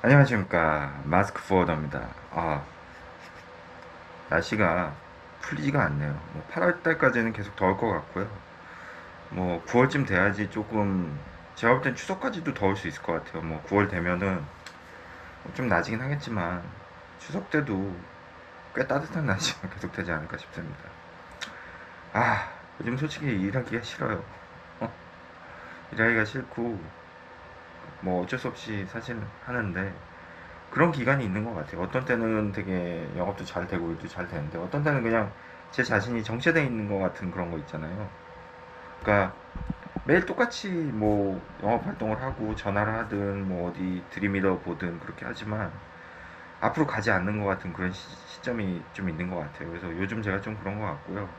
안녕하십니까. 마스크 포워더입니다. 날씨가 풀리지가 않네요. 뭐 8월 달까지는 계속 더울 것 같고요. 뭐 9월쯤 돼야지 조금, 제가 볼 땐 추석까지도 더울 수 있을 것 같아요. 뭐 9월 되면은 좀 나아지긴 하겠지만 추석 때도 꽤 따뜻한 날씨가 계속 되지 않을까 싶습니다. 요즘 솔직히 일하기가 싫어요. 일하기가 싫고 뭐 어쩔 수 없이 사실 하는데, 그런 기간이 있는 것 같아요. 어떤 때는 되게 영업도 잘 되고 일도 잘 되는데, 어떤 때는 그냥 제 자신이 정체되어 있는 것 같은 그런 거 있잖아요. 그러니까 매일 똑같이 뭐 영업 활동을 하고 전화를 하든 뭐 어디 들이밀어 보든 그렇게 하지만 앞으로 가지 않는 것 같은 그런 시점이 좀 있는 것 같아요. 그래서 요즘 제가 좀 그런 것 같고요.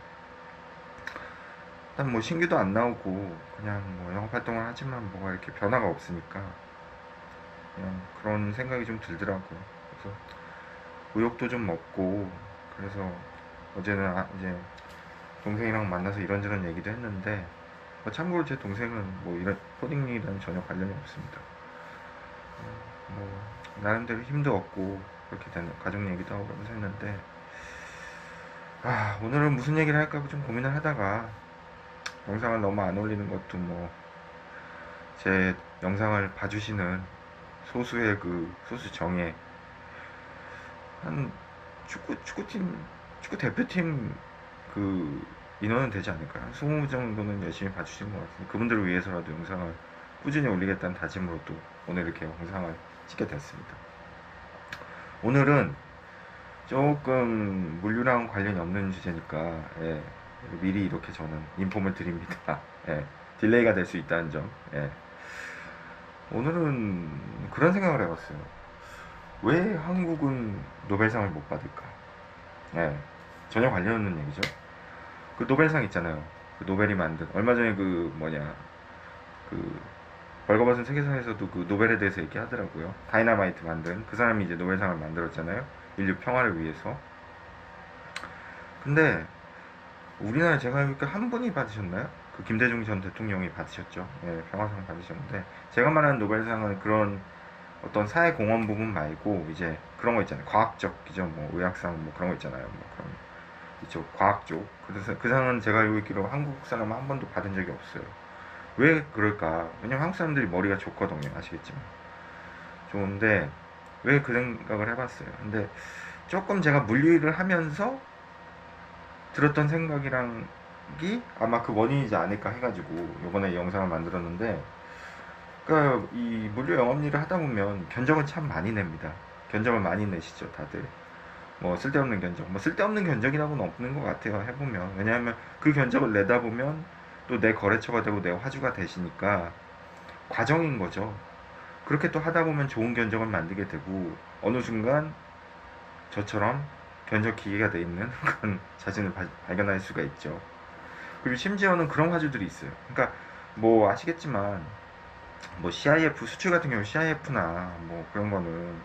일단 뭐 신규도 안 나오고 그냥 뭐 영업 활동을 하지만 뭐가 이렇게 변화가 없으니까 그냥 그런 생각이 좀 들더라고요. 그래서 의욕도 좀 먹고, 그래서 어제는 이제 동생이랑 만나서 이런저런 얘기도 했는데, 참고로 제 동생은 뭐 이런 코딩이랑 전혀 관련이 없습니다. 뭐 나름대로 힘도 얻고 그렇게 되는 가족 얘기도 하고 그러면서 했는데, 오늘은 무슨 얘기를 할까 좀 고민을 하다가 영상을 너무 안 올리는 것도 뭐 제 영상을 봐주시는 소수의 그 소수 정예 한 축구팀, 축구 대표팀 그 인원은 되지 않을까요? 한 20 정도는 열심히 봐주신 것 같은데, 그분들을 위해서라도 영상을 꾸준히 올리겠다는 다짐으로 또 오늘 이렇게 영상을 찍게 됐습니다. 오늘은 조금 물류랑 관련이 없는 주제니까, 미리 이렇게 저는 인폼을 드립니다. 딜레이가 될 수 있다는 점. 오늘은 그런 생각을 해봤어요. 왜 한국은 노벨상을 못 받을까? 예, 전혀 관련 없는 얘기죠. 그 노벨상 있잖아요. 그 노벨이 만든, 얼마 전에 그 뭐냐, 그 벌거벗은 세계사에서도 그 노벨에 대해서 얘기하더라고요. 다이나마이트 만든 그 사람이 이제 노벨상을 만들었잖아요. 인류 평화를 위해서. 근데 우리나라에 제가 알기로 한 분이 받으셨나요? 그 김대중 전 대통령이 받으셨죠. 평화상 받으셨는데, 제가 말하는 노벨상은 그런 어떤 사회 공헌 부분 말고 이제 그런 거 있잖아요. 과학적이죠. 뭐 의학상 뭐 그런 거 있잖아요. 뭐 그런 이쪽 과학 쪽. 그래서 그 상은 제가 알고 있기로 한국 사람은 한 번도 받은 적이 없어요. 왜 그럴까? 왜냐면 한국 사람들이 머리가 좋거든요. 아시겠지만. 좋은데 왜 그 생각을 해봤어요. 근데 조금 제가 물리를 하면서 들었던 생각이랑 이 아마 그 원인이지 않을까 해가지고 이번에 영상을 만들었는데, 그러니까 이 물류 영업 일을 하다 보면 견적은 참 많이 냅니다. 견적을 많이 내시죠, 다들. 뭐 쓸데없는 견적, 뭐 쓸데없는 견적이라고는 없는 것 같아요, 해보면. 왜냐하면 그 견적을 내다 보면 또 내 거래처가 되고 내 화주가 되시니까 과정인 거죠. 그렇게 또 하다 보면 좋은 견적을 만들게 되고, 어느 순간 저처럼 견적 기계가 돼 있는 그런 자신을 발견할 수가 있죠. 그리고 심지어는 그런 화주들이 있어요. 그러니까 뭐 아시겠지만 뭐 CIF 수출 같은 경우 CIF나 뭐 그런 거는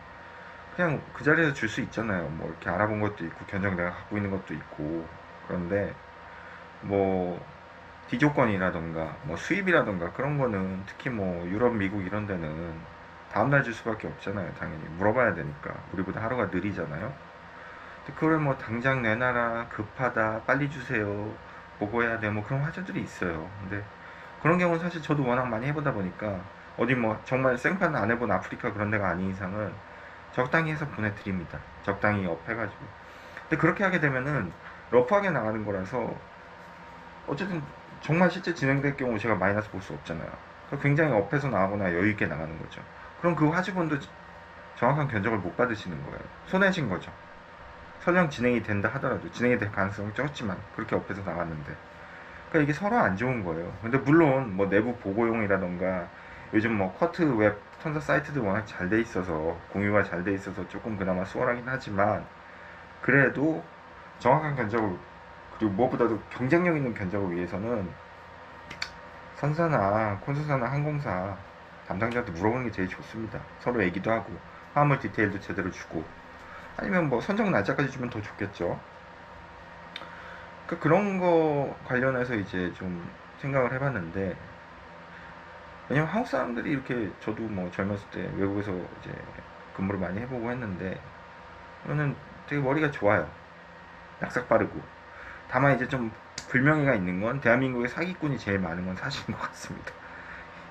그냥 그 자리에서 줄 수 있잖아요. 뭐 이렇게 알아본 것도 있고 견적 내가 갖고 있는 것도 있고. 그런데 뭐 디조건이라던가 뭐 수입이라던가 그런 거는 특히 뭐 유럽, 미국 이런 데는 다음날 줄 수밖에 없잖아요. 당연히 물어봐야 되니까. 우리보다 하루가 느리잖아요. 근데 그걸 뭐 당장 내놔라, 급하다, 빨리 주세요, 보고해야 돼, 뭐 그런 화제들이 있어요. 근데 그런 경우는 사실 저도 워낙 많이 해보다 보니까, 어디 뭐 정말 생판 안 해본 아프리카 그런 데가 아닌 이상은 적당히 해서 보내드립니다. 적당히 업해가지고. 근데 그렇게 하게 되면은 러프하게 나가는 거라서 어쨌든 정말 실제 진행될 경우 제가 마이너스 볼 수 없잖아요. 굉장히 업해서 나가거나 여유있게 나가는 거죠. 그럼 그 화주분도 정확한 견적을 못 받으시는 거예요. 손해신 거죠. 설령 진행이 된다 하더라도, 진행이 될 가능성이 적지만 그렇게 업해서 나갔는데, 그러니까 이게 서로 안 좋은 거예요. 근데 물론 뭐 내부 보고용이라던가 요즘 뭐 커트 웹 턴사 사이트도 워낙 잘 돼 있어서, 공유가 잘 돼 있어서 조금 그나마 수월하긴 하지만, 그래도 정확한 견적을, 그리고 무엇보다도 경쟁력 있는 견적을 위해서는 선사나 콘서사나 항공사 담당자한테 물어보는 게 제일 좋습니다. 서로 얘기도 하고 화물 디테일도 제대로 주고, 아니면 뭐 선정 날짜까지 주면 더 좋겠죠. 그런 거 관련해서 이제 좀 생각을 해봤는데, 왜냐면 한국 사람들이 이렇게, 저도 뭐 젊었을 때 외국에서 이제 근무를 많이 해보고 했는데 저는 되게 머리가 좋아요. 약삭 빠르고. 다만 이제 좀 불명예가 있는 건 대한민국에 사기꾼이 제일 많은 건 사실인 것 같습니다.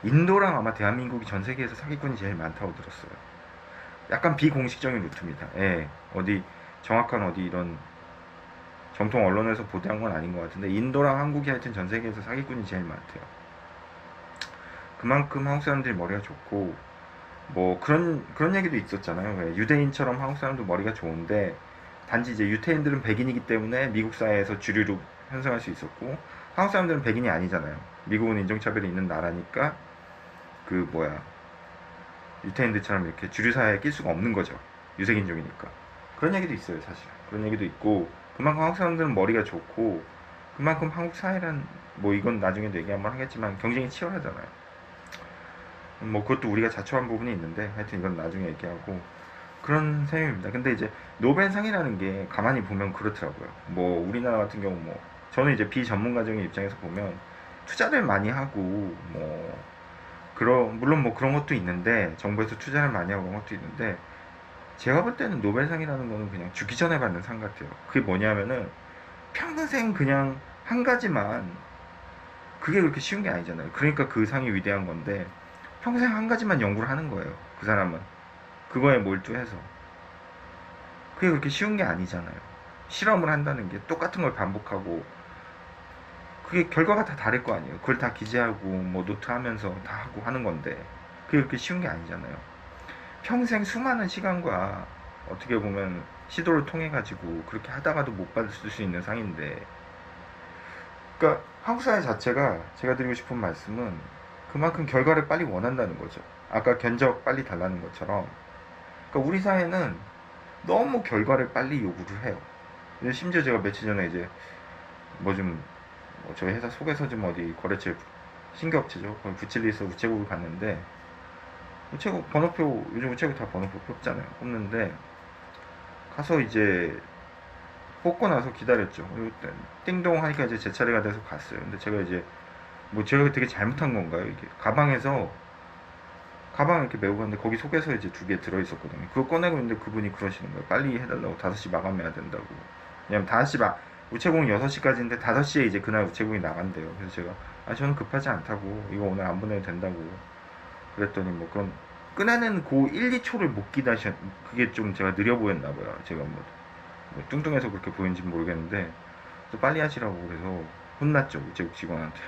인도랑 아마 대한민국이 전 세계에서 사기꾼이 제일 많다고 들었어요. 약간 비공식적인 루트입니다. 예, 어디 정확한 어디 이런 정통 언론에서 보도한 건 아닌 것 같은데 인도랑 한국이 하여튼 전 세계에서 사기꾼이 제일 많대요. 그만큼 한국 사람들이 머리가 좋고 뭐 그런 얘기도 있었잖아요. 왜 유대인처럼 한국 사람도 머리가 좋은데 단지 이제 유태인들은 백인이기 때문에 미국 사회에서 주류로 현상할 수 있었고 한국 사람들은 백인이 아니잖아요. 미국은 인종차별이 있는 나라니까 그 뭐야 유태인들처럼 이렇게 주류 사회에 낄 수가 없는 거죠. 유색인종이니까. 그런 얘기도 있어요, 사실. 그런 얘기도 있고 그만큼 한국 사람들은 머리가 좋고 그만큼 한국 사회란 뭐 이건 나중에도 얘기 한번 하겠지만 경쟁이 치열하잖아요. 뭐 그것도 우리가 자초한 부분이 있는데 하여튼 이건 나중에 얘기하고 그런 셈입니다. 근데 이제 노벨상이라는 게 가만히 보면 그렇더라고요. 뭐 우리나라 같은 경우 뭐 저는 이제 비전문가적인 입장에서 보면 투자를 많이 하고 뭐 그런 물론 뭐 그런 것도 있는데 정부에서 투자를 많이 하고 그런 것도 있는데 제가 볼 때는 노벨상이라는 거는 그냥 죽기 전에 받는 상 같아요. 그게 뭐냐면은 평생 그냥 한 가지만 그게 그렇게 쉬운 게 아니잖아요. 그러니까 그 상이 위대한 건데 평생 한 가지만 연구를 하는 거예요. 그 사람은 그거에 몰두해서 그게 그렇게 쉬운 게 아니잖아요. 실험을 한다는 게 똑같은 걸 반복하고 그게 결과가 다 다를 거 아니에요. 그걸 다 기재하고 뭐 노트하면서 다 하고 하는 건데 그게 그렇게 쉬운 게 아니잖아요. 평생 수많은 시간과 어떻게 보면 시도를 통해 가지고 그렇게 하다가도 못 받을 수 있는 상인데 그러니까 한국 사회 자체가 제가 드리고 싶은 말씀은 그만큼 결과를 빨리 원한다는 거죠. 아까 견적 빨리 달라는 것처럼 그러니까 우리 사회는 너무 결과를 빨리 요구를 해요. 심지어 제가 며칠 전에 이제 뭐 저희 회사 속에서 좀 어디 거래처 신규업체죠. 거기 부칠리에서 우체국을 갔는데 우체국 번호표 요즘 우체국 다 번호표 뽑잖아요. 뽑는데 가서 이제 뽑고 나서 기다렸죠. 그리고 띵동 하니까 이제 제 차례가 돼서 갔어요. 근데 제가 이제 뭐 제가 되게 잘못한 건가요? 이게 가방 이렇게 메고 갔는데 거기 속에서 이제 두 개 들어있었거든요. 그거 꺼내고 있는데 그분이 그러시는 거예요. 빨리 해달라고 5시 마감해야 된다고. 왜냐면 5시 우체국은 6시까지인데 5시에 이제 그날 우체국이 나간대요. 그래서 제가 저는 급하지 않다고 이거 오늘 안 보내도 된다고 그랬더니 뭐 그럼 끄내는 그 1, 2초를 못 기다리셨 그게 좀 제가 느려 보였나 봐요. 제가 뭐 뚱뚱해서 그렇게 보이는지 모르겠는데 또 빨리 하시라고 그래서 혼났죠. 우체국 직원한테.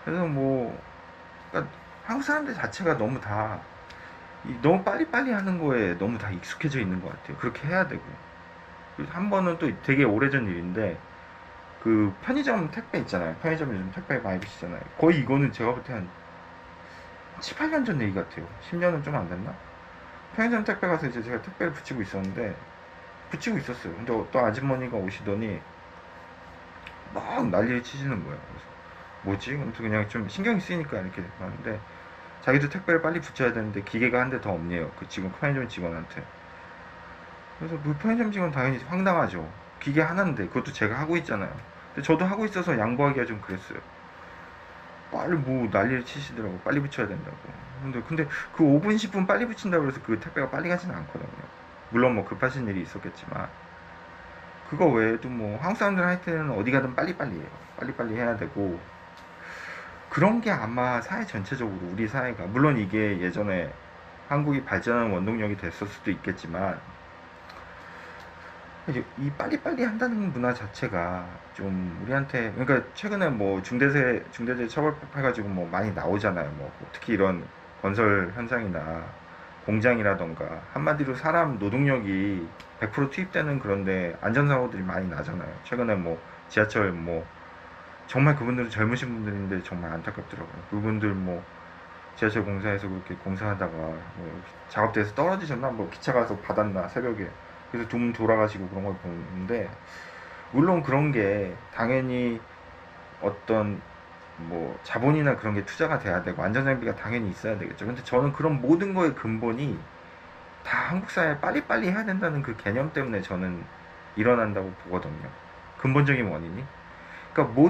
그래서 뭐 그러니까 한국 사람들 자체가 너무 빨리빨리 하는 거에 너무 다 익숙해져 있는 것 같아요. 그렇게 해야 되고. 한 번은 또 되게 오래전 일인데, 그 편의점 택배 있잖아요. 편의점 요즘 택배 많이 비시잖아요. 거의 이거는 제가 볼 때 한 7, 8년 전 얘기 같아요. 10년은 좀 안 됐나? 편의점 택배 가서 이제 제가 택배를 붙이고 있었는데, 붙이고 있었어요. 근데 어떤 아주머니가 오시더니 막 난리를 치시는 거예요. 그래서 뭐지? 아무튼 그냥 좀 신경이 쓰이니까 이렇게 하는데, 자기도 택배를 빨리 붙여야 되는데 기계가 한 대 더 없네요. 그 지금 편의점 직원한테. 그래서 그 편의점 직원 당연히 황당하죠. 기계 하나인데 그것도 제가 하고 있잖아요. 근데 저도 하고 있어서 양보하기가 좀 그랬어요. 빨리 뭐 난리를 치시더라고. 빨리 붙여야 된다고. 근데 그 5분 10분 빨리 붙인다고 해서 그 택배가 빨리 가지는 않거든요. 물론 뭐 급하신 일이 있었겠지만 그거 외에도 뭐 한국 사람들 할 때는 어디 가든 빨리빨리 해요. 빨리빨리 해야 되고 그런 게 아마 사회 전체적으로 우리 사회가 물론 이게 예전에 한국이 발전하는 원동력이 됐을 수도 있겠지만 이 빨리빨리 한다는 문화 자체가 좀 우리한테 그러니까 최근에 뭐 중대재해 처벌법 해가지고 뭐 많이 나오잖아요. 뭐 특히 이런 건설 현장이나 공장이라던가 한마디로 사람 노동력이 100% 투입되는 그런데 안전사고들이 많이 나잖아요. 최근에 뭐 지하철 뭐 정말 그분들은 젊으신 분들인데 정말 안타깝더라고요. 그분들 뭐 지하철 공사에서 그렇게 공사하다가 뭐 작업대에서 떨어지셨나 뭐 기차 가서 받았나 새벽에 그래서 두 분 돌아가시고 그런 걸 보는데 물론 그런 게 당연히 어떤 뭐 자본이나 그런 게 투자가 돼야 되고 안전장비가 당연히 있어야 되겠죠. 근데 저는 그런 모든 거의 근본이 다 한국 사회에 빨리빨리 해야 된다는 그 개념 때문에 저는 일어난다고 보거든요. 근본적인 원인이. 그러니까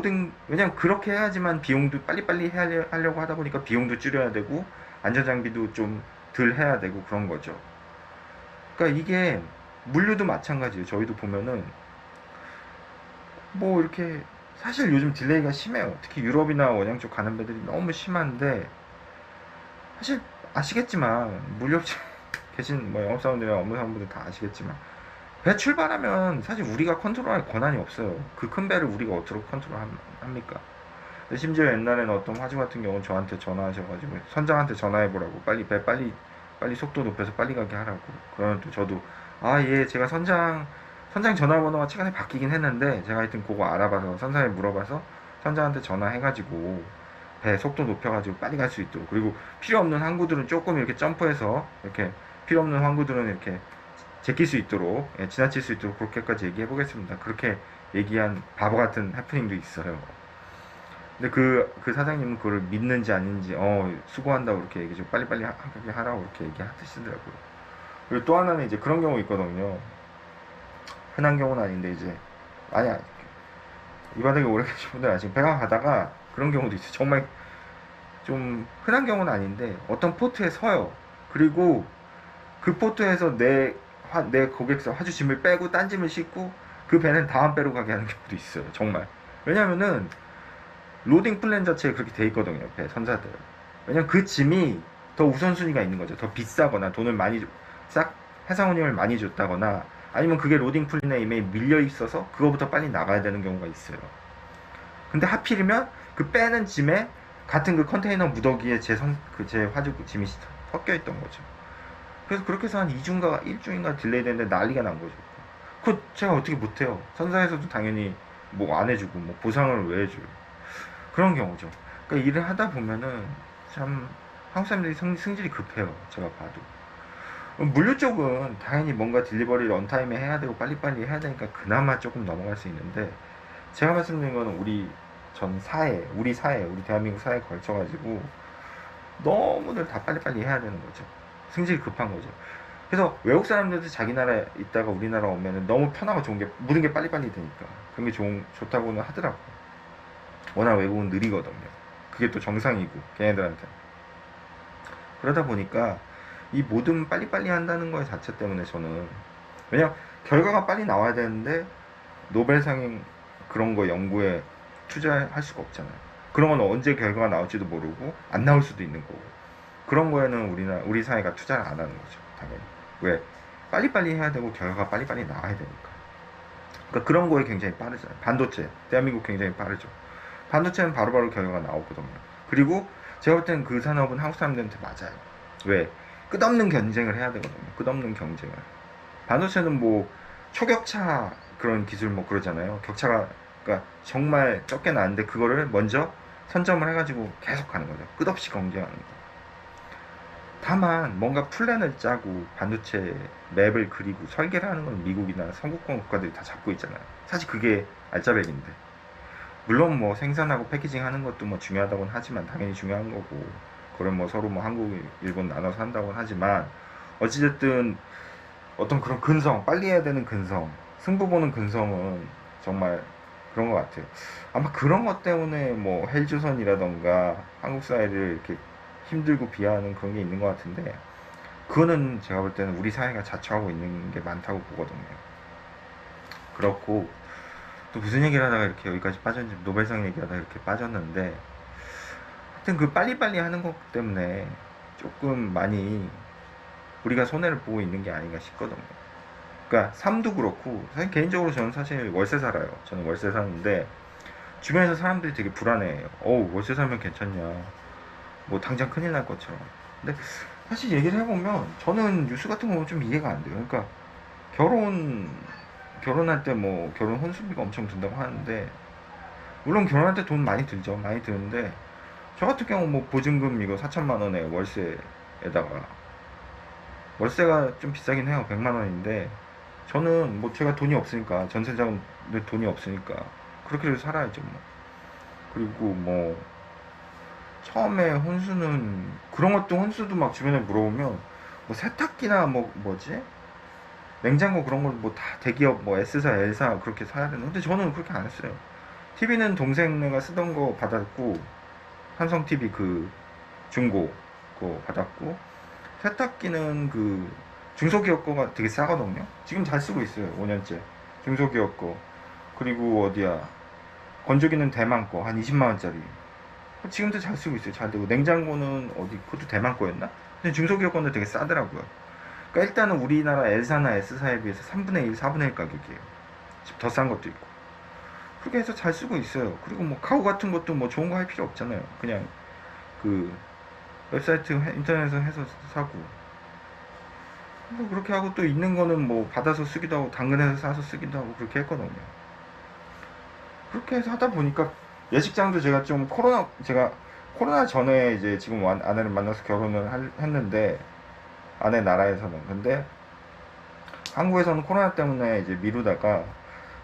왜냐면 그렇게 해야지만 비용도 빨리빨리 하려고 하다 보니까 비용도 줄여야 되고 안전장비도 좀 덜 해야 되고 그런 거죠. 그러니까 이게 물류도 마찬가지예요. 저희도 보면은 뭐 이렇게 사실 요즘 딜레이가 심해요. 특히 유럽이나 원양 쪽 가는 배들이 너무 심한데 사실 아시겠지만 물류업체 계신 뭐 영업사원들이나 업무사원분들 다 아시겠지만 배 출발하면 사실 우리가 컨트롤할 권한이 없어요. 그 큰 배를 우리가 어떻게 컨트롤합니까? 심지어 옛날에는 어떤 화주 같은 경우는 저한테 전화하셔가지고 선장한테 전화해보라고 빨리 속도 높여서 빨리 가게 하라고. 그러면 또 저도 아 예 제가 선장 전화번호가 최근에 바뀌긴 했는데 제가 하여튼 그거 알아봐서 선장에 물어봐서 선장한테 전화해가지고 배 속도 높여가지고 빨리 갈 수 있도록, 그리고 필요 없는 항구들은 조금 이렇게 점프해서 이렇게 필요 없는 항구들은 이렇게 제낄 수 있도록, 예, 지나칠 수 있도록 그렇게까지 얘기해 보겠습니다. 그렇게 얘기한 바보 같은 해프닝도 있어요. 근데 그 사장님은 그걸 믿는지 아닌지, 수고한다고 이렇게 얘기 좀 빨리빨리 하게 하라고 이렇게 얘기하시더라고요. 그리고 또 하나는 이제 그런 경우 있거든요. 흔한 경우는 아닌데 이제, 아니야. 이 바닥에 오래 계신 분들 아시고, 배가 가다가 그런 경우도 있어요. 정말 좀 흔한 경우는 아닌데, 어떤 포트에 서요. 그리고 그 포트에서 내 고객사 화주 짐을 빼고 딴 짐을 싣고 그 배는 다음 배로 가게 하는 경우도 있어요. 정말. 왜냐면은, 로딩 플랜 자체에 그렇게 돼 있거든요. 배 선사들. 왜냐면 그 짐이 더 우선순위가 있는 거죠. 더 비싸거나 돈을 많이 싹 해상 운임을 많이 줬다거나 아니면 그게 로딩 플랜에 이미 밀려 있어서 그거부터 빨리 나가야 되는 경우가 있어요. 근데 하필이면 그 빼는 짐에 같은 그 컨테이너 무더기에 제 화주 짐이 섞여 있던 거죠. 그래서 그렇게 해서 한 2주인가 1주인가 딜레이 됐는데 난리가 난 거죠. 그거 제가 어떻게 못해요. 선사에서도 당연히 뭐 안 해주고 뭐 보상을 왜 해줘요. 그런 경우죠. 그러니까 일을 하다 보면은 참 한국 사람들이 성질이 급해요. 제가 봐도. 물류 쪽은 당연히 뭔가 딜리버리를 언타임에 해야 되고 빨리빨리 해야 되니까 그나마 조금 넘어갈 수 있는데, 제가 말씀드린 거는 우리 사회, 우리 대한민국 사회에 걸쳐가지고 너무들 다 빨리빨리 해야 되는 거죠. 승질이 급한 거죠. 그래서 외국 사람들도 자기 나라에 있다가 우리나라 오면은 너무 편하고 좋은 게 모든 게 빨리빨리 되니까 그런 게 좋다고는 하더라고. 워낙 외국은 느리거든요. 그게 또 정상이고 걔네들한테. 그러다 보니까 이 모든 빨리빨리 한다는 거 자체 때문에 저는, 왜냐 결과가 빨리 나와야 되는데 노벨상 그런 거 연구에 투자할 수가 없잖아요. 그런 건 언제 결과가 나올지도 모르고 안 나올 수도 있는 거고, 그런 거에는 우리 사회가 투자를 안 하는 거죠. 당연히. 왜? 빨리빨리 해야 되고 결과가 빨리빨리 나와야 되니까. 그러니까 그런 거에 굉장히 빠르잖아요. 반도체 대한민국 굉장히 빠르죠. 반도체는 바로바로 결과가 나오거든요. 그리고 제가 볼 때는 그 산업은 한국 사람들한테 맞아요. 왜? 끝없는 경쟁을 해야 되거든요. 끝없는 경쟁을. 반도체는 뭐 초격차 그런 기술 뭐 그러잖아요. 격차가 그러니까 정말 적게 나는데 그거를 먼저 선점을 해가지고 계속 가는 거죠. 끝없이 경쟁하는 거. 다만 뭔가 플랜을 짜고 반도체 맵을 그리고 설계를 하는 건 미국이나 선구권 국가들이 다 잡고 있잖아요. 사실 그게 알짜배기인데, 물론 뭐 생산하고 패키징 하는 것도 뭐 중요하다고는 하지만 당연히 중요한 거고, 그걸 뭐 서로 뭐 한국, 일본 나눠서 한다고는 하지만 어찌됐든 어떤 그런 근성, 빨리 해야 되는 근성, 승부 보는 근성은 정말 그런 것 같아요. 아마 그런 것 때문에 뭐 헬조선이라던가 한국 사회를 이렇게 힘들고 비하하는 그런 게 있는 것 같은데, 그거는 제가 볼 때는 우리 사회가 자초하고 있는 게 많다고 보거든요. 그렇고 또 무슨 얘기를 하다가 이렇게 여기까지 빠졌는지, 노벨상 얘기하다가 이렇게 빠졌는데, 하여튼 그 빨리빨리 하는 것 때문에 조금 많이 우리가 손해를 보고 있는 게 아닌가 싶거든요. 그러니까 삶도 그렇고, 사실 개인적으로 저는 사실 월세 살아요. 저는 월세 사는데 주변에서 사람들이 되게 불안해해요. 어우 월세 살면 괜찮냐, 뭐 당장 큰일 날 것처럼. 근데 사실 얘기를 해보면 저는 뉴스 같은 거 보면 좀 이해가 안 돼요. 그러니까 결혼할 때 뭐 결혼 혼수비가 엄청 든다고 하는데, 물론 결혼할 때 돈 많이 들죠. 많이 드는데 저 같은 경우 뭐 보증금 이거 4천만 원에 월세에다가, 월세가 좀 비싸긴 해요. 100만 원인데 저는 뭐 제가 돈이 없으니까, 전세자금들 돈이 없으니까 그렇게 살아야죠 뭐. 그리고 뭐 처음에 혼수는 그런 것도, 혼수도 막 주변에 물어보면 뭐 세탁기나 뭐 뭐지 냉장고 그런 걸 뭐 다 대기업 뭐 S사 L사 그렇게 사야 되는, 근데 저는 그렇게 안 했어요. TV는 동생네가 쓰던 거 받았고, 삼성 TV 그 중고 그거 받았고, 세탁기는 그 중소기업 거가 되게 싸거든요. 지금 잘 쓰고 있어요. 5년째. 중소기업 거. 그리고 어디야? 건조기는 대만 거. 한 20만 원짜리. 지금도 잘 쓰고 있어요. 잘 되고. 냉장고는 어디? 그것도 대만 거였나? 근데 중소기업 거는 되게 싸더라고요. 그러니까 일단은 우리나라 L사나 S사에 비해서 3분의 1, 4분의 1 가격이에요. 더 싼 것도 있고. 그렇게 해서 잘 쓰고 있어요. 그리고 뭐 카우 같은 것도 뭐 좋은 거 할 필요 없잖아요. 그냥 그 웹사이트 인터넷에서 해서 사고. 뭐 그렇게 하고 또 있는 거는 뭐 받아서 쓰기도 하고 당근에서 사서 쓰기도 하고 그렇게 했거든요. 그렇게 해서 하다 보니까 예식장도 제가 좀 제가 코로나 전에 이제 지금 아내를 만나서 결혼을 했는데 아내 나라에서는. 근데 한국에서는 코로나 때문에 이제 미루다가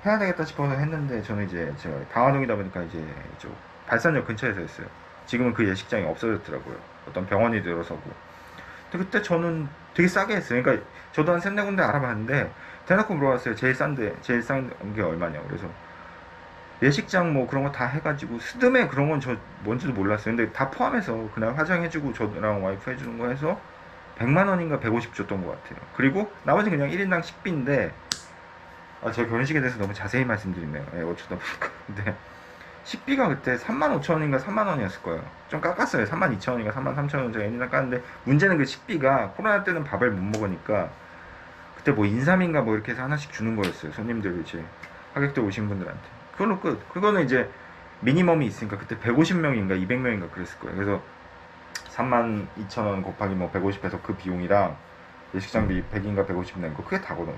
해야 되겠다 싶어서 했는데 저는 이제 제가 방화동이다 보니까 이제 이쪽 발산역 근처에서 했어요. 지금은 그 예식장이 없어졌더라고요. 어떤 병원이 들어서고. 근데 그때 저는 되게 싸게 했어요. 그러니까 저도 한 세네 군데 알아봤는데 대놓고 물어봤어요. 제일 싼 게 얼마냐고. 그래서 예식장 뭐 그런 거 다 해가지고 스드메 그런 건 저 뭔지도 몰랐어요. 근데 다 포함해서 그날 화장해주고 저랑 와이프 해주는 거 해서 100만 원인가 150 줬던 것 같아요. 그리고 나머지 그냥 1인당 식비인데 제가 결혼식에 대해서 너무 자세히 말씀드리네요. 어쩌다 보니까. 근데 식비가 그때 3만 5천 원인가 3만 원이었을 거예요. 좀 깎았어요. 3만 2천 원인가 3만 3천 원 제가 1인당 깎았는데 문제는 그 식비가 코로나 때는 밥을 못 먹으니까 그때 뭐 인삼인가 뭐 이렇게 해서 하나씩 주는 거였어요. 손님들 이제 하객들 오신 분들한테. 그걸로 끝. 그거는 이제 미니멈이 있으니까 그때 150명인가 200명인가 그랬을 거예요. 그래서 3만 2천 원 곱하기 뭐 150 해서 그 비용이랑 예식장비 100인가 150 낸 거 그게 다거든요.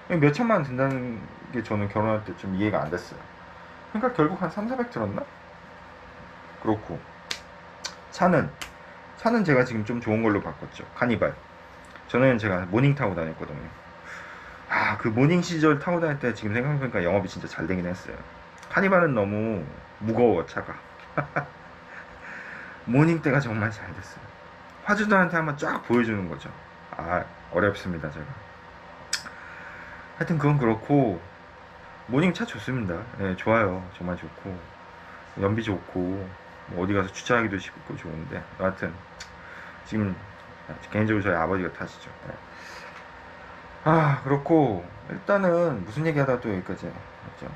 몇 천만 원 든다는 게 저는 결혼할 때 좀 이해가 안 됐어요. 그러니까 결국 한 3, 400 들었나? 그렇고 차는 제가 지금 좀 좋은 걸로 바꿨죠. 카니발. 저는 제가 모닝 타고 다녔거든요. 그 모닝 시절 타고 다닐 때 지금 생각해보니까 영업이 진짜 잘 되긴 했어요. 카니발은 너무 무거워 차가. 모닝 때가 정말 잘 됐어요. 화주들한테 한번 쫙 보여주는 거죠. 어렵습니다 제가. 하여튼 그건 그렇고 모닝 차 좋습니다. 네, 좋아요. 정말 좋고 연비 좋고 뭐 어디 가서 주차하기도 쉽고 좋은데 여하튼 지금 개인적으로 저희 아버지가 타시죠. 네. 그렇고 일단은 무슨 얘기하다 또 여기까지 했죠.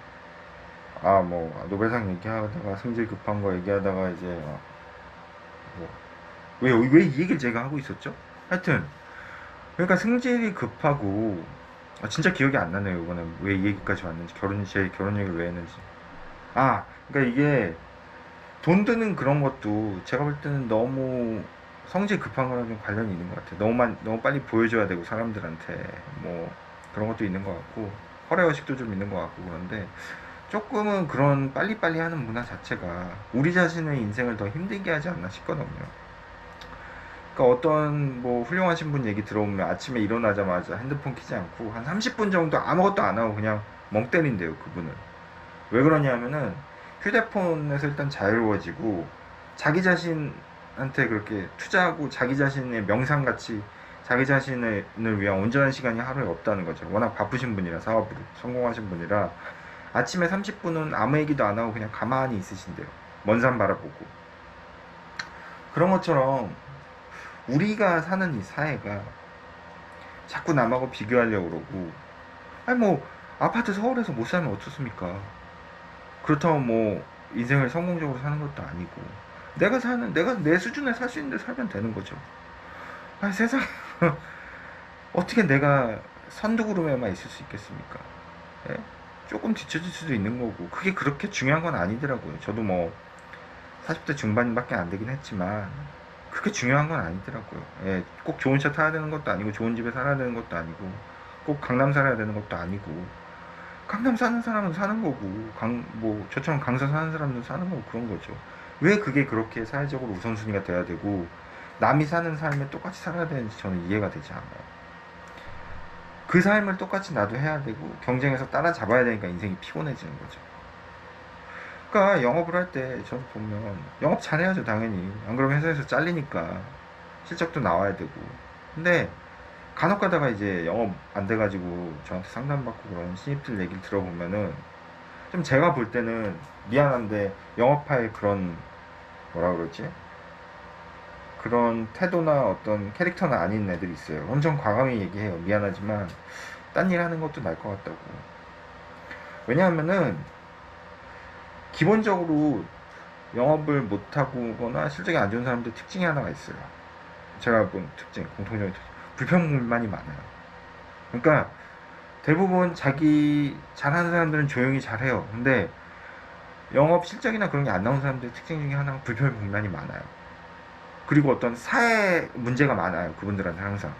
뭐 노벨상 얘기하다가 성질 급한 거 얘기하다가 이제 왜 이 얘기를 제가 하고 있었죠? 하여튼 그러니까 승질이 급하고 진짜 기억이 안 나네요. 이번에 왜 이 얘기까지 왔는지 제 결혼 얘기를 왜 했는지. 그러니까 이게 돈 드는 그런 것도 제가 볼 때는 너무 성질 급한 거랑 좀 관련이 있는 것 같아요. 너무 빨리 보여줘야 되고 사람들한테 뭐 그런 것도 있는 것 같고 허례허식도 좀 있는 것 같고 그런데 조금은 그런 빨리빨리 하는 문화 자체가 우리 자신의 인생을 더 힘들게 하지 않나 싶거든요. 그러니까 어떤 뭐 훌륭하신 분 얘기 들어보면 아침에 일어나자마자 핸드폰 켜지 않고 한 30분 정도 아무것도 안 하고 그냥 멍 때린대요 그분을. 왜 그러냐면은 휴대폰에서 일단 자유로워지고 자기 자신한테 그렇게 투자하고 자기 자신의 명상같이 자기 자신을 위한 온전한 시간이 하루에 없다는 거죠. 워낙 바쁘신 분이라 사업으로 성공하신 분이라 아침에 30분은 아무 얘기도 안 하고 그냥 가만히 있으신대요. 먼 산 바라보고. 그런 것처럼 우리가 사는 이 사회가 자꾸 남하고 비교하려고 그러고 뭐 아파트 서울에서 못 살면 어떻습니까? 그렇다고 뭐 인생을 성공적으로 사는 것도 아니고 내가 내 수준에 살 수 있는데 살면 되는 거죠. 세상 어떻게 내가 선두구름에만 있을 수 있겠습니까? 예? 조금 뒤처질 수도 있는 거고 그게 그렇게 중요한 건 아니더라고요. 저도 뭐 40대 중반밖에 안 되긴 했지만 그렇게 중요한 건 아니더라고요. 꼭 좋은 차 타야 되는 것도 아니고 좋은 집에 살아야 되는 것도 아니고 꼭 강남 살아야 되는 것도 아니고 강남 사는 사람은 사는 거고 뭐 저처럼 강서 사는 사람은 사는 거고 그런 거죠. 왜 그게 그렇게 사회적으로 우선순위가 돼야 되고 남이 사는 삶에 똑같이 살아야 되는지 저는 이해가 되지 않아요. 그 삶을 똑같이 나도 해야 되고 경쟁에서 따라잡아야 되니까 인생이 피곤해지는 거죠. 그러니까 영업을 할 때 저도 보면 영업 잘해야죠 당연히. 안 그러면 회사에서 잘리니까 실적도 나와야 되고. 근데 간혹 가다가 이제 영업 안 돼가지고 저한테 상담받고 그런 신입들 얘기를 들어보면은 좀 제가 볼 때는 미안한데 영업할 그런 뭐라 그러지? 그런 태도나 어떤 캐릭터는 아닌 애들이 있어요. 엄청 과감히 얘기해요. 미안하지만 딴 일 하는 것도 나을 것 같다고. 왜냐하면은 기본적으로 영업을 못하거나 실적이 안 좋은 사람들 특징이 하나가 있어요. 제가 본 특징, 공통적인 특징. 불평불만이 많아요. 그러니까 대부분 자기 잘하는 사람들은 조용히 잘해요. 근데 영업 실적이나 그런 게 안 나온 사람들의 특징 중에 하나가 불평불만이 많아요. 그리고 어떤 사회 문제가 많아요. 그분들한테 항상.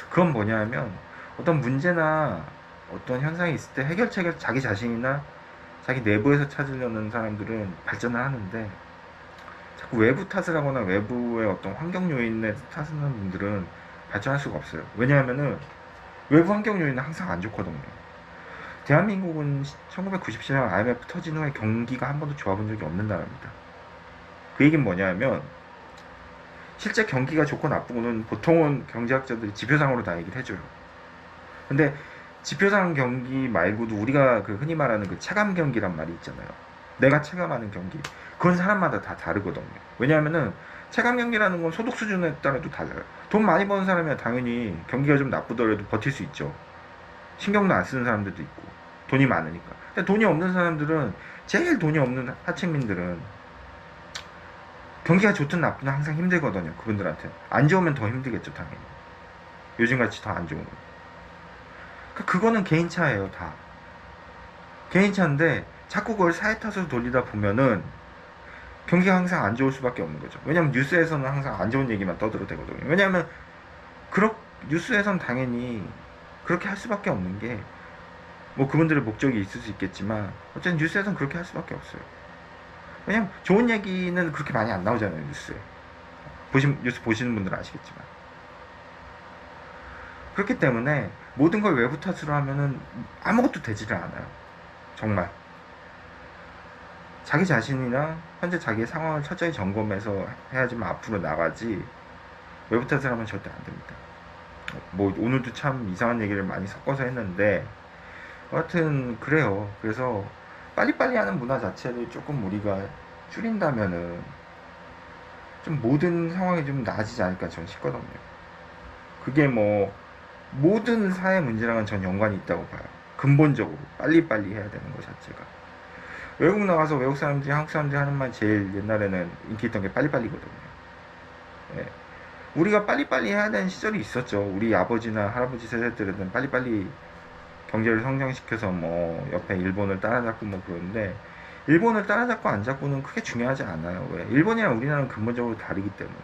그건 뭐냐 하면 어떤 문제나 어떤 현상이 있을 때 해결책을 자기 자신이나 자기 내부에서 찾으려는 사람들은 발전을 하는데 자꾸 외부 탓을 하거나 외부의 어떤 환경 요인에 탓을 하는 분들은 발전할 수가 없어요. 왜냐하면은 외부 환경 요인은 항상 안 좋거든요. 대한민국은 1997년 IMF 터진 후에 경기가 한 번도 좋아본 적이 없는 나라입니다. 그 얘기는 뭐냐 하면 실제 경기가 좋고 나쁘고는 보통은 경제학자들이 지표상으로 다 얘기를 해줘요. 근데 지표상 경기 말고도 우리가 그 흔히 말하는 그 체감 경기란 말이 있잖아요. 내가 체감하는 경기. 그건 사람마다 다 다르거든요. 왜냐하면은 체감 경기라는 건 소득 수준에 따라도 달라요. 돈 많이 버는 사람이야 당연히 경기가 좀 나쁘더라도 버틸 수 있죠. 신경도 안 쓰는 사람들도 있고 돈이 많으니까. 근데 돈이 없는 사람들은 제일 돈이 없는 하층민들은 경기가 좋든 나쁘든 항상 힘들거든요. 그분들한테 안 좋으면 더 힘들겠죠 당연히. 요즘같이 더 안 좋은 거. 그거는 개인차예요 다. 개인차인데 자꾸 그걸 사회 탓으로 돌리다 보면은 경기가 항상 안 좋을 수밖에 없는 거죠. 왜냐면 뉴스에서는 항상 안 좋은 얘기만 떠들어대거든요. 왜냐면 뉴스에서는 당연히 그렇게 할 수밖에 없는 게 뭐 그분들의 목적이 있을 수 있겠지만 어쨌든 뉴스에서는 그렇게 할 수밖에 없어요. 왜냐면 좋은 얘기는 그렇게 많이 안 나오잖아요 뉴스에. 뉴스 보시는 분들은 아시겠지만. 그렇기 때문에 모든 걸 외부 탓으로 하면은 아무것도 되지를 않아요. 정말. 자기 자신이나 현재 자기의 상황을 철저히 점검해서 해야지만 앞으로 나가지 외부 탓을 하면 절대 안 됩니다. 뭐 오늘도 참 이상한 얘기를 많이 섞어서 했는데 하여튼 그래요. 그래서 빨리빨리 하는 문화 자체를 조금 우리가 줄인다면은 좀 모든 상황이 좀 나아지지 않을까 저는 싶거든요. 그게 뭐 모든 사회 문제랑은 전 연관이 있다고 봐요. 근본적으로 빨리빨리 해야 되는 것 자체가. 외국 나가서 외국 사람들이 한국 사람들이 하는 말 제일 옛날에는 인기 있던 게 빨리빨리거든요. 예. 우리가 빨리빨리 해야 되는 시절이 있었죠. 우리 아버지나 할아버지 세대들은 빨리빨리 경제를 성장시켜서 뭐 옆에 일본을 따라잡고 뭐 그러는데 일본을 따라잡고 안 잡고는 크게 중요하지 않아요. 왜? 일본이랑 우리나라는 근본적으로 다르기 때문에.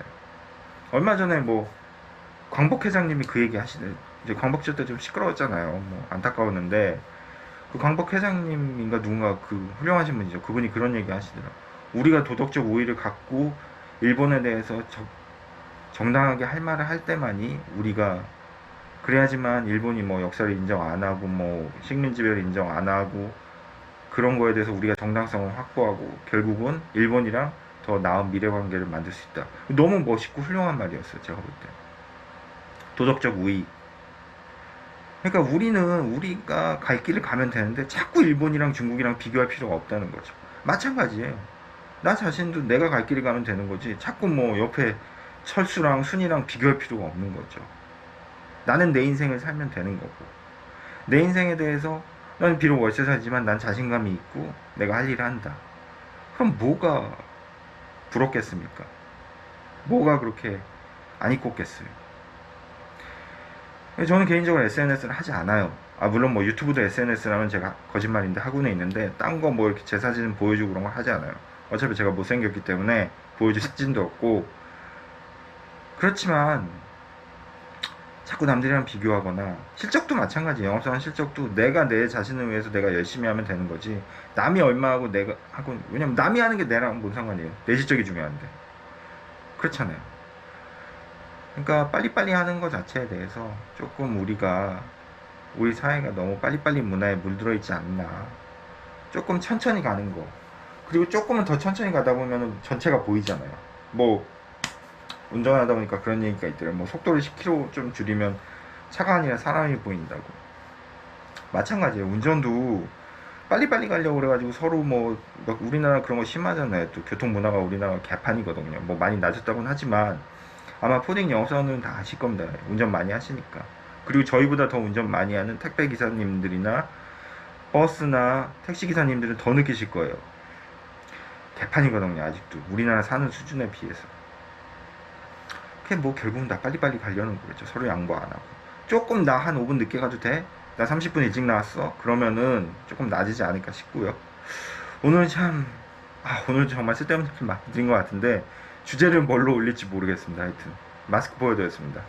얼마 전에 뭐 광복 회장님이 그 얘기 하시는 이제 광복절 때 좀 시끄러웠잖아요. 뭐 안타까웠는데 그 광복 회장님인가 누군가 그 훌륭하신 분이죠. 그분이 그런 얘기 하시더라고요. 우리가 도덕적 우위를 갖고 일본에 대해서 정당하게 할 말을 할 때만이 우리가 그래야지만 일본이 뭐 역사를 인정 안 하고 뭐 식민지배를 인정 안 하고 그런 거에 대해서 우리가 정당성을 확보하고 결국은 일본이랑 더 나은 미래 관계를 만들 수 있다. 너무 멋있고 훌륭한 말이었어요. 제가 볼 때. 도덕적 우위. 그러니까 우리가 갈 길을 가면 되는데 자꾸 일본이랑 중국이랑 비교할 필요가 없다는 거죠. 마찬가지예요. 나 자신도 내가 갈 길을 가면 되는 거지 자꾸 뭐 옆에 철수랑 순이랑 비교할 필요가 없는 거죠. 나는 내 인생을 살면 되는 거고 내 인생에 대해서 난 비록 월세 살지만 난 자신감이 있고 내가 할 일을 한다. 그럼 뭐가 부럽겠습니까? 뭐가 그렇게 안 이뻤겠어요? 저는 개인적으로 SNS를 하지 않아요. 물론 뭐 유튜브도 SNS라면 제가 거짓말인데 하고는 있는데 딴 거 뭐 이렇게 제 사진 보여주고 그런 거 하지 않아요. 어차피 제가 못생겼기 때문에 보여줄 사진도 없고. 그렇지만 자꾸 남들이랑 비교하거나 실적도 마찬가지. 영업사원 실적도 내가 내 자신을 위해서 내가 열심히 하면 되는 거지 남이 얼마 하고 내가 하고. 왜냐면 남이 하는 게 내랑 뭔 상관이에요. 내 실적이 중요한데. 그렇잖아요. 그러니까 빨리빨리 하는 것 자체에 대해서 조금 우리 사회가 너무 빨리빨리 문화에 물들어 있지 않나. 조금 천천히 가는 거. 그리고 조금은 더 천천히 가다 보면 전체가 보이잖아요. 뭐 운전하다 보니까 그런 얘기가 있더라고요. 뭐 속도를 10km 좀 줄이면 차가 아니라 사람이 보인다고. 마찬가지예요. 운전도 빨리빨리 가려고 그래가지고 서로 뭐, 막 우리나라 그런 거 심하잖아요. 또 교통 문화가 우리나라 개판이거든요. 뭐 많이 낮았다고는 하지만 아마 포딩 영업사원들은 다 아실 겁니다. 운전 많이 하시니까. 그리고 저희보다 더 운전 많이 하는 택배 기사님들이나 버스나 택시 기사님들은 더 느끼실 거예요. 개판이거든요. 아직도 우리나라 사는 수준에 비해서. 그게 뭐 결국은 다 빨리빨리 가려는 거겠죠. 서로 양보 안 하고. 조금 나 한 5분 늦게 가도 돼? 나 30분 일찍 나왔어? 그러면은 조금 낮아지지 않을까 싶고요. 오늘 참, 오늘 정말 쓸데없는 말 많이 드린 것 같은데, 주제를 뭘로 올릴지 모르겠습니다. 하여튼. 마스크 보여드렸습니다.